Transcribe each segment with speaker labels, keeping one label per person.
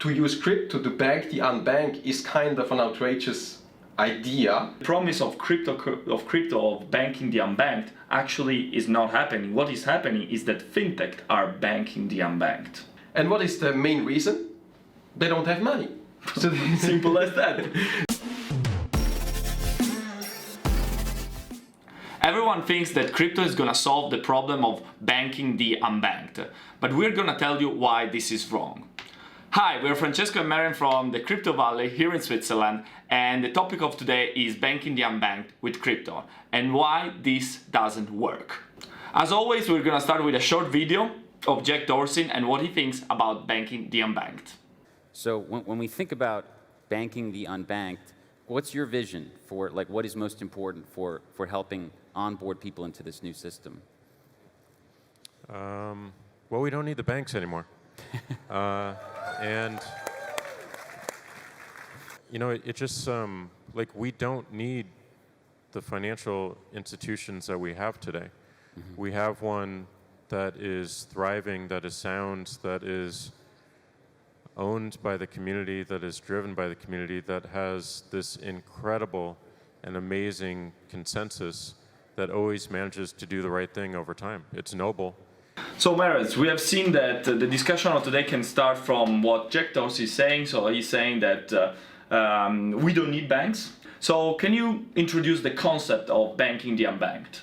Speaker 1: to use crypto to bank the unbanked is kind of an outrageous idea.
Speaker 2: The promise of crypto of banking the unbanked actually is not happening. What is happening is that fintech are banking the unbanked.
Speaker 1: And what is the main reason? They don't have money.
Speaker 2: So simple as that. Everyone thinks that crypto is gonna solve the problem of banking the unbanked, but we're gonna tell you why this is wrong. Hi, we're Francesco and Marian from the Crypto Valley here in Switzerland, and the topic of today is banking the unbanked with crypto and why this doesn't work. As always, we're gonna start with a short video of Jack Dorsey and what he thinks about banking the unbanked.
Speaker 3: So when we think about banking the unbanked, what's your vision for what is most important for helping onboard people into this new system?
Speaker 4: Well, we don't need the banks anymore. And, you know, it just, we don't need the financial institutions that we have today. Mm-hmm. We have one that is thriving, that is sound, that is owned by the community, that is driven by the community, that has this incredible and amazing consensus that always manages to do the right thing over time. It's noble.
Speaker 2: So Maris, we have seen that the discussion of today can start from what Jack Dorsey is saying. So he's saying that we don't need banks. So can you introduce the concept of banking the unbanked?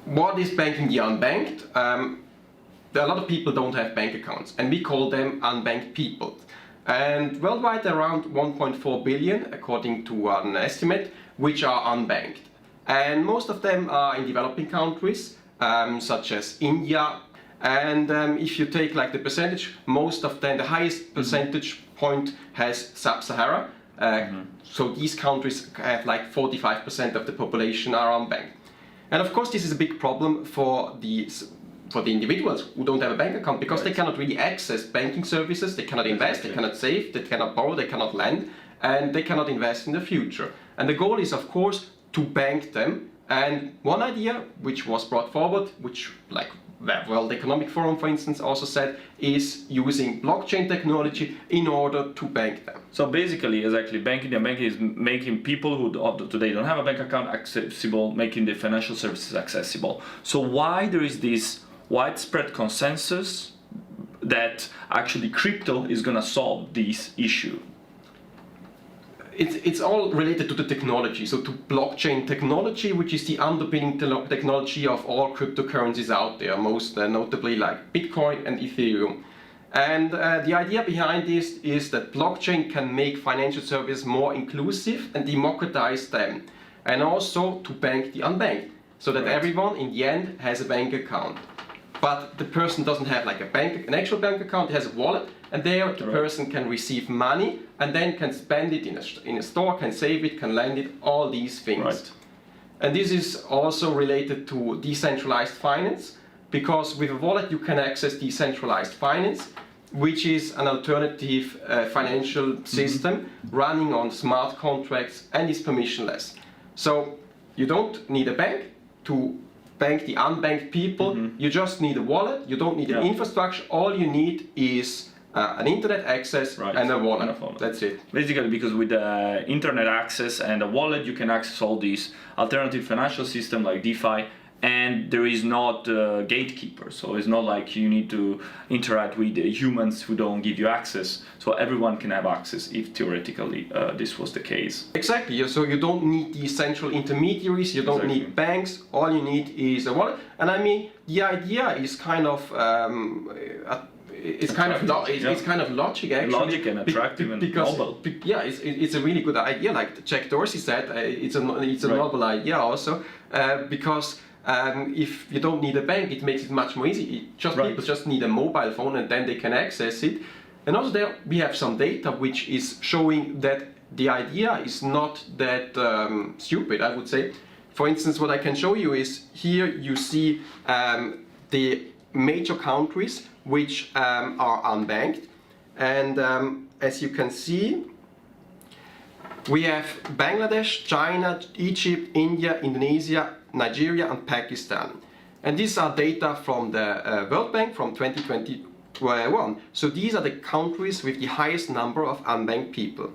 Speaker 1: What is banking the unbanked? A lot of people don't have bank accounts, and we call them unbanked people. And worldwide around 1.4 billion, according to an estimate, which are unbanked. And most of them are in developing countries, such as India. And if you take the percentage, most of them, the highest percentage point has Sub-Sahara. So these countries have 45% of the population are unbanked. And of course, this is a big problem for the individuals who don't have a bank account, because they cannot really access banking services, they cannot invest, they cannot save, they cannot borrow, they cannot lend, and they cannot invest in the future. And the goal is, of course, to bank them. And one idea which was brought forward, which the World Economic Forum, for instance, also said, is using blockchain technology in order to bank them.
Speaker 2: So basically, exactly, banking the unbanked is making people who today don't have a bank account accessible, making the financial services accessible. So why there is this widespread consensus that actually crypto is going to solve this issue?
Speaker 1: It's all related to the technology, so to blockchain technology, which is the underpinning technology of all cryptocurrencies out there, most notably like Bitcoin and Ethereum. And the idea behind this is that blockchain can make financial services more inclusive and democratize them, and also to bank the unbanked, so that everyone in the end has a bank account. But the person doesn't have an actual bank account, has a wallet, and there the person can receive money and then can spend it in a store, can save it, can lend it, all these things.
Speaker 2: Right.
Speaker 1: And this is also related to decentralized finance, because with a wallet you can access decentralized finance, which is an alternative financial system running on smart contracts and is permissionless. So you don't need a bank to bank the unbanked people, you just need a wallet, you don't need an infrastructure, all you need is an internet access and a wallet. And a phone. That's it.
Speaker 2: Basically, because with the internet access and a wallet, you can access all these alternative financial systems like DeFi, and there is not gatekeeper. So it's not like you need to interact with humans who don't give you access. So everyone can have access if theoretically this was the case.
Speaker 1: Exactly. So you don't need these central intermediaries, you don't need banks, all you need is a wallet. And I mean, the idea is kind of it's kind of logic, actually.
Speaker 2: Logic and attractive and noble.
Speaker 1: Yeah, it's a really good idea. Like Jack Dorsey said, it's a noble idea also, because if you don't need a bank, it makes it much more easy. People just need a mobile phone and then they can access it. And also there we have some data which is showing that the idea is not that stupid, I would say. For instance, what I can show you is here you see the major countries which are unbanked, and as you can see, we have Bangladesh, China, Egypt, India, Indonesia, Nigeria and Pakistan. And these are data from the World Bank from 2020 one. So these are the countries with the highest number of unbanked people.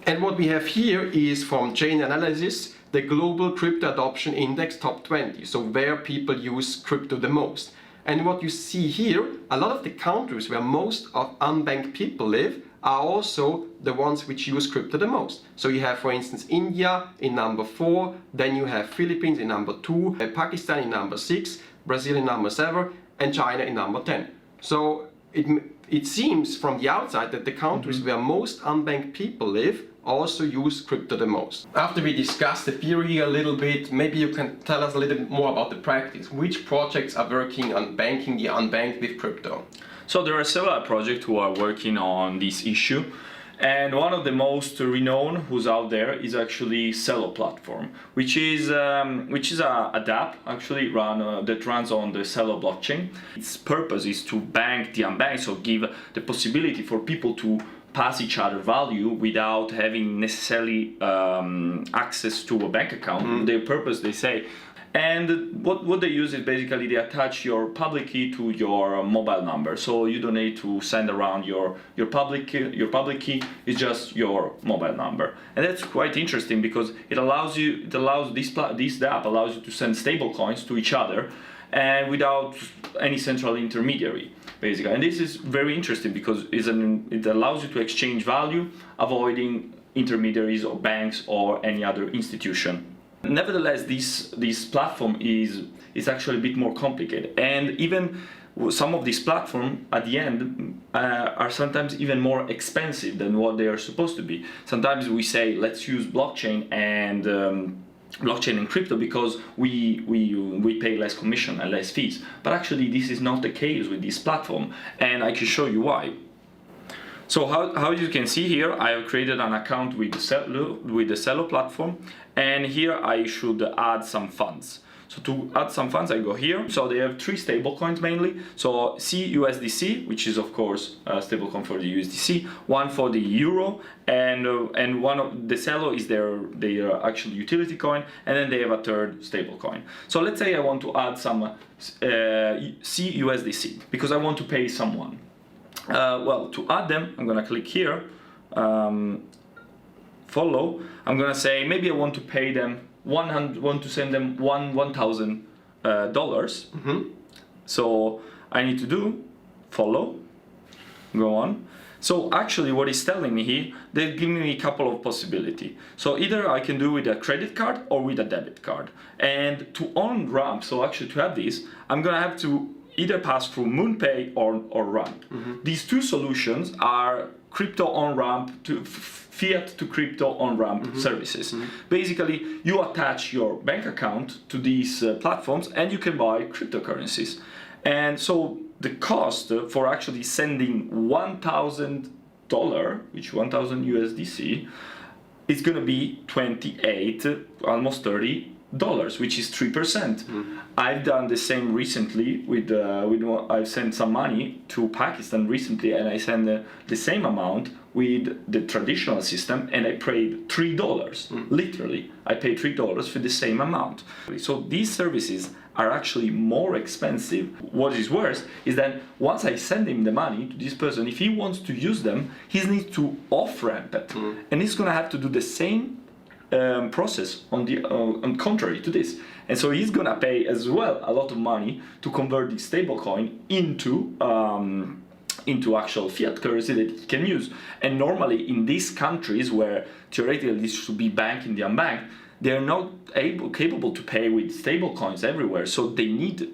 Speaker 1: And what we have here is from Chain Analysis, the Global Crypto Adoption Index Top 20, so where people use crypto the most. And what you see here, a lot of the countries where most of unbanked people live are also the ones which use crypto the most. So you have, for instance, India in number 4, then you have Philippines in number 2, Pakistan in number 6, Brazil in number 7, and China in number 10. So it seems from the outside that the countries where most unbanked people live also use crypto the most. After we discussed the theory a little bit, maybe you can tell us a little bit more about the practice. Which projects are working on banking the unbanked with crypto?
Speaker 2: So there are several projects who are working on this issue. And one of the most renowned who's out there is actually CELO platform, which is a DApp actually that runs on the CELO blockchain. Its purpose is to bank the unbanked, so give the possibility for people to pass each other value without having necessarily access to a bank account. Their purpose, they say. And what they use is basically they attach your public key to your mobile number, so you don't need to send around your public key. Your public key is just your mobile number, and that's quite interesting because this app allows you to send stable coins to each other, and without any central intermediary, basically. And this is very interesting because it allows you to exchange value, avoiding intermediaries or banks or any other institution. Nevertheless, this platform is actually a bit more complicated, and even some of these platforms at the end are sometimes even more expensive than what they are supposed to be. Sometimes we say let's use blockchain and crypto because we pay less commission and less fees, but actually this is not the case with this platform, and I can show you why. So how you can see here, I have created an account with the CELO platform, and here I should add some funds. So to add some funds, I go here. So they have 3 stablecoins mainly. So CUSDC, which is of course a stablecoin for the USDC, one for the euro, and one of the CELO is their actual utility coin, and then they have a third stablecoin. So let's say I want to add some CUSDC because I want to pay someone. Well, to add them, I'm gonna click here, follow. I'm gonna say maybe I want to pay them want to send them $1,000. So I need to do follow, go on. So actually what it's telling me here, they're giving me a couple of possibilities. So either I can do with a credit card or with a debit card. And to on-ramp, so actually to have this, I'm gonna have to either pass through MoonPay or Ramp. These two solutions are crypto on-ramp to fiat to crypto on-ramp services. Basically, you attach your bank account to these platforms and you can buy cryptocurrencies. And so the cost for actually sending $1,000, which 1,000 USDC, is going to be 28, almost $30, which is 3%. I've done the same recently with I've sent some money to Pakistan recently, and I sent the same amount with the traditional system, and I paid $3. Literally, I paid $3 for the same amount. So these services are actually more expensive. What is worse is that once I send him the money to this person, if he wants to use them, he needs to off-ramp it, and he's gonna have to do the same process on contrary to this, and so he's gonna pay as well a lot of money to convert this stablecoin into actual fiat currency that he can use. And normally in these countries where theoretically this should be banking the unbanked, they're not capable to pay with stablecoins everywhere, so they need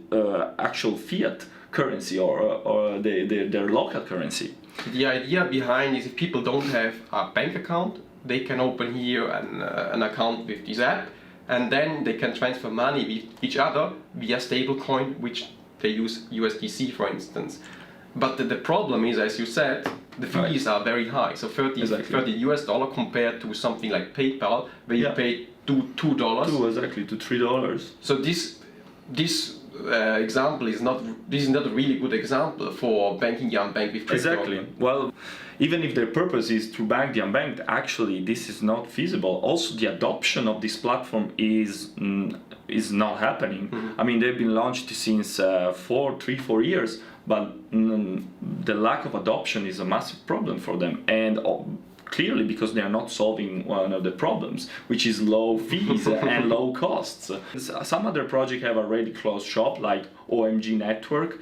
Speaker 2: actual fiat currency or their local currency.
Speaker 1: The idea behind is if people don't have a bank account, they can open here an account with this app, and then they can transfer money with each other via stablecoin, which they use USDC, for instance. But the problem is, as you said, the fees are very high. So $30 US compared to something like PayPal, where you pay $2.
Speaker 2: To $3.
Speaker 1: So this example is not a really good example for banking the unbanked with crypto.
Speaker 2: Exactly. Well, even if their purpose is to bank the unbanked, actually this is not feasible. Also, the adoption of this platform is not happening. I mean, they've been launched since 4 years, but the lack of adoption is a massive problem for them, and clearly because they are not solving one of the problems, which is low fees and low costs. Some other projects have already closed shop, like OMG Network,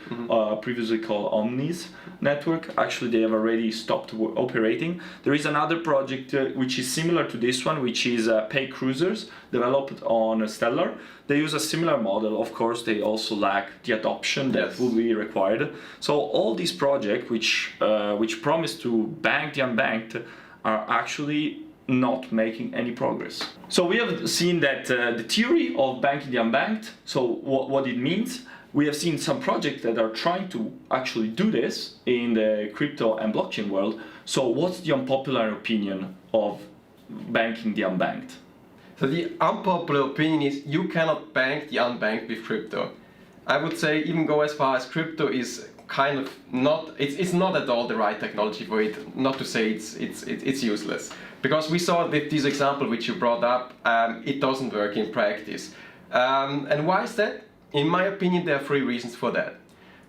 Speaker 2: previously called Omnis Network. Actually, they have already stopped operating. There is another project which is similar to this one, which is Pay Cruisers, developed on Stellar. They use a similar model. Of course, they also lack the adoption that will be required. So all these projects, which promise to bank the unbanked, are actually not making any progress. So we have seen that the theory of banking the unbanked, so what it means, we have seen some projects that are trying to actually do this in the crypto and blockchain world. So what's the unpopular opinion of banking the unbanked?
Speaker 1: So the unpopular opinion is you cannot bank the unbanked with crypto. I would say even go as far as crypto is kind of not, it's not at all the right technology for it, not to say it's useless. Because we saw with this example which you brought up, it doesn't work in practice. And why is that? In my opinion, there are 3 reasons for that.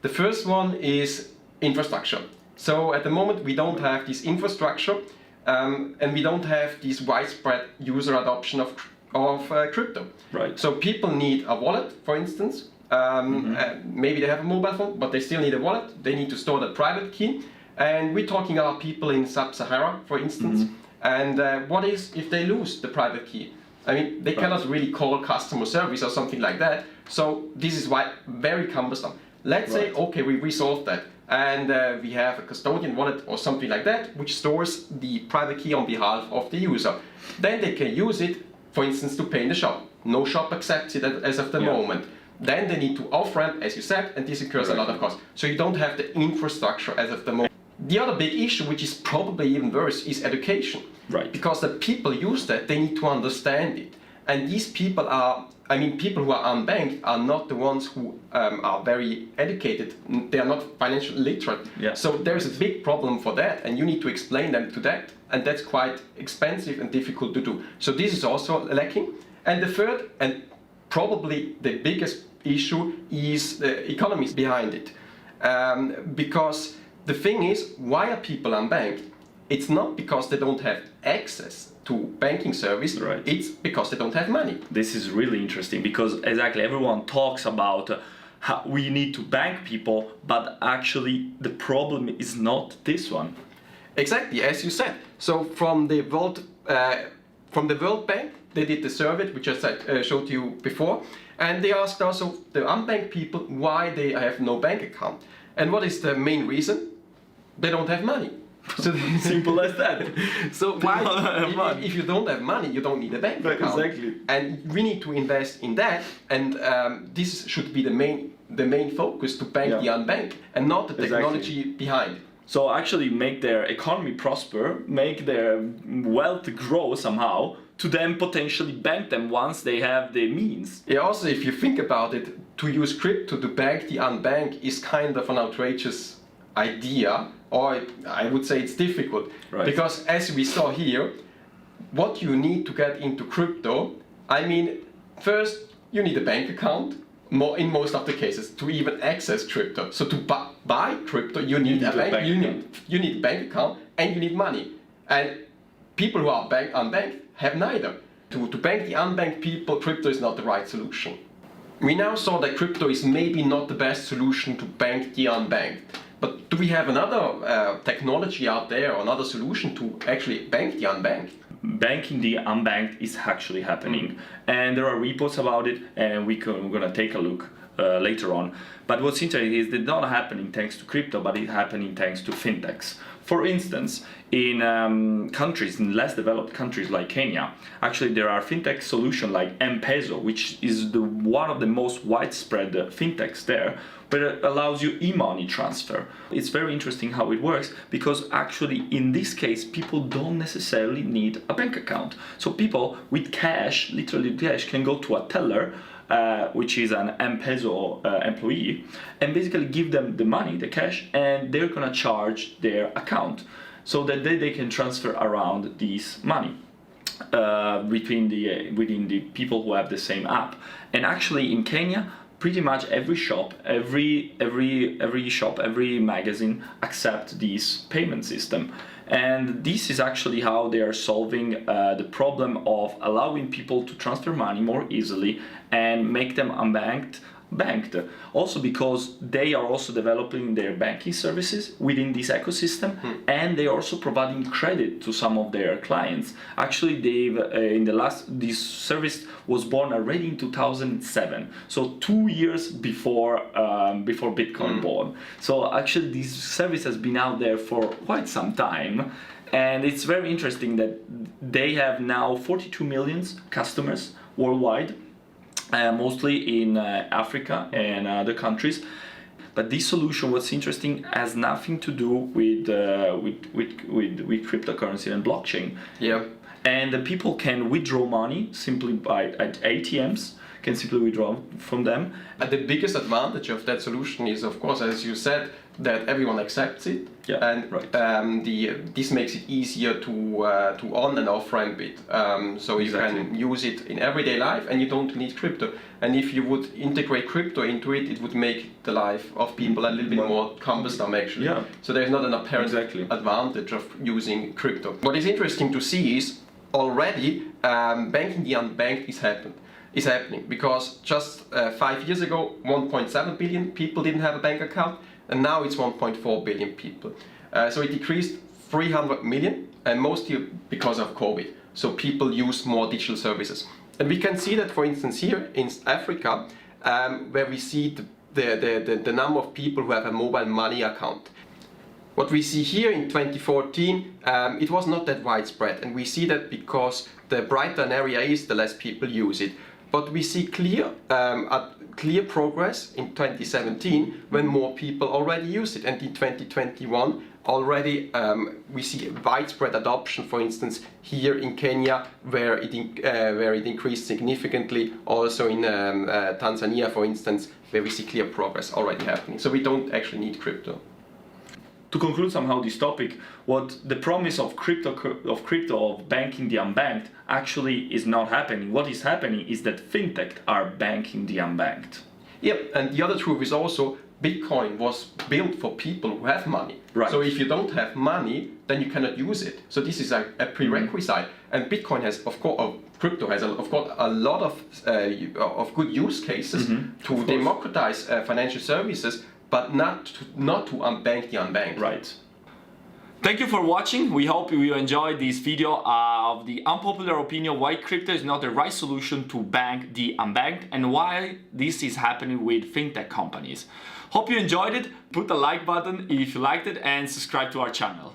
Speaker 1: The first one is infrastructure. So at the moment we don't have this infrastructure and we don't have this widespread user adoption of crypto.
Speaker 2: Right.
Speaker 1: So people need a wallet, for instance. Maybe they have a mobile phone, but they still need a wallet. They need to store the private key. And we're talking about people in Sub-Sahara, for instance. And what is if they lose the private key? I mean, they cannot really call customer service or something like that. So this is why very cumbersome. Let's say, okay, we resolved that. And we have a custodian wallet or something like that, which stores the private key on behalf of the user. Then they can use it, for instance, to pay in the shop. No shop accepts it as of the moment. Then they need to off-ramp, as you said, and this incurs a lot of cost. So you don't have the infrastructure as of the moment. The other big issue, which is probably even worse, is education.
Speaker 2: Right.
Speaker 1: Because the people use that, they need to understand it. And these people are, I mean, people who are unbanked are not the ones who are very educated. They are not financially literate.
Speaker 2: Yeah.
Speaker 1: So there's a big problem for that, and you need to explain them to that. And that's quite expensive and difficult to do. So this is also lacking. And the third, and probably the biggest issue, is the economics behind it. Because the thing is, why are people unbanked? It's not because they don't have access to banking service, it's because they don't have money.
Speaker 2: This is really interesting because exactly everyone talks about how we need to bank people, but actually the problem is not this one.
Speaker 1: Exactly, as you said. So from the World Bank, they did the survey, which I showed you before, and they asked also the unbanked people why they have no bank account. And what is the main reason? They don't have money. So
Speaker 2: simple as that.
Speaker 1: So why, if you don't have money, you don't need a bank account.
Speaker 2: Exactly.
Speaker 1: And we need to invest in that, and this should be the main focus, to bank the unbanked, and not the technology behind.
Speaker 2: So actually make their economy prosper, make their wealth grow somehow, to then potentially bank them once they have the means.
Speaker 1: Yeah, also if you think about it, to use crypto to bank the unbanked is kind of an outrageous idea, or I would say it's difficult.
Speaker 2: Right.
Speaker 1: Because as we saw here, what you need to get into crypto, I mean, first you need a bank account, in most of the cases, to even access crypto. So to buy crypto, you need a bank, you need a bank account, and you need money. And people who are unbanked have neither. To bank the unbanked people, crypto is not the right solution. We now saw that crypto is maybe not the best solution to bank the unbanked. But do we have another technology out there, or another solution to actually bank the unbanked?
Speaker 2: Banking the unbanked is actually happening, and there are reports about it, and we're gonna take a look later on. But what's interesting is it's not happening thanks to crypto, but it's happening thanks to fintechs. For instance, in countries, in less developed countries like Kenya, actually there are fintech solutions like M-Peso, which is one of the most widespread fintechs there, but it allows you e-money transfer. It's very interesting how it works, because actually in this case people don't necessarily need a bank account. So people with cash, literally cash, can go to a teller, which is an M-Peso employee, and basically give them the money, the cash, and they're gonna charge their account, so that they can transfer around this money within the people who have the same app. And actually in Kenya, pretty much every shop, every shop, every magazine accept this payment system. And this is actually how they are solving the problem of allowing people to transfer money more easily and make them banked. Also because they are also developing their banking services within this ecosystem, and they are also providing credit to some of their clients. Actually, they've this service was born already in 2007, so 2 years before Bitcoin born. So actually, this service has been out there for quite some time. And it's very interesting that they have now 42 million customers worldwide, mostly in Africa and other countries. But this solution, what's interesting, has nothing to do with cryptocurrency and blockchain.
Speaker 1: Yeah.
Speaker 2: And the people can withdraw money simply at ATMs, can simply withdraw from them.
Speaker 1: And the biggest advantage of that solution is, of course, as you said, that everyone accepts it.
Speaker 2: Yeah,
Speaker 1: and
Speaker 2: right.
Speaker 1: This makes it easier to on and off ramp it. So you can use it in everyday life, and you don't need crypto. And if you would integrate crypto into it, it would make the life of people a little bit more cumbersome, actually.
Speaker 2: Yeah.
Speaker 1: So there's not an apparent advantage of using crypto. What is interesting to see is already banking the unbanked is happening, because just 5 years ago 1.7 billion people didn't have a bank account, and now it's 1.4 billion people. So it decreased 300 million, and mostly because of COVID. So people use more digital services. And we can see that, for instance, here in Africa, where we see the number of people who have a mobile money account. What we see here in 2014, it was not that widespread, and we see that because the brighter an area is, the less people use it. But we see clear progress in 2017 when more people already use it, and in 2021 already we see widespread adoption. For instance, here in Kenya, where it increased significantly. Also in Tanzania, for instance, where we see clear progress already happening. So we don't actually need crypto.
Speaker 2: To conclude somehow this topic, what the promise of crypto of banking the unbanked actually is not happening. What is happening is that Fintechs are banking the unbanked.
Speaker 1: Yep, and the other truth is also Bitcoin was built for people who have money.
Speaker 2: Right.
Speaker 1: So if you don't have money, then you cannot use it. So this is a prerequisite. And Bitcoin has, of course, crypto has, of course, a lot of good use cases to democratize financial services, but not to unbank the unbanked.
Speaker 2: Right. Thank you for watching. We hope you enjoyed this video of the unpopular opinion why crypto is not the right solution to bank the unbanked and why this is happening with fintech companies. Hope you enjoyed it. Put a like button if you liked it and subscribe to our channel.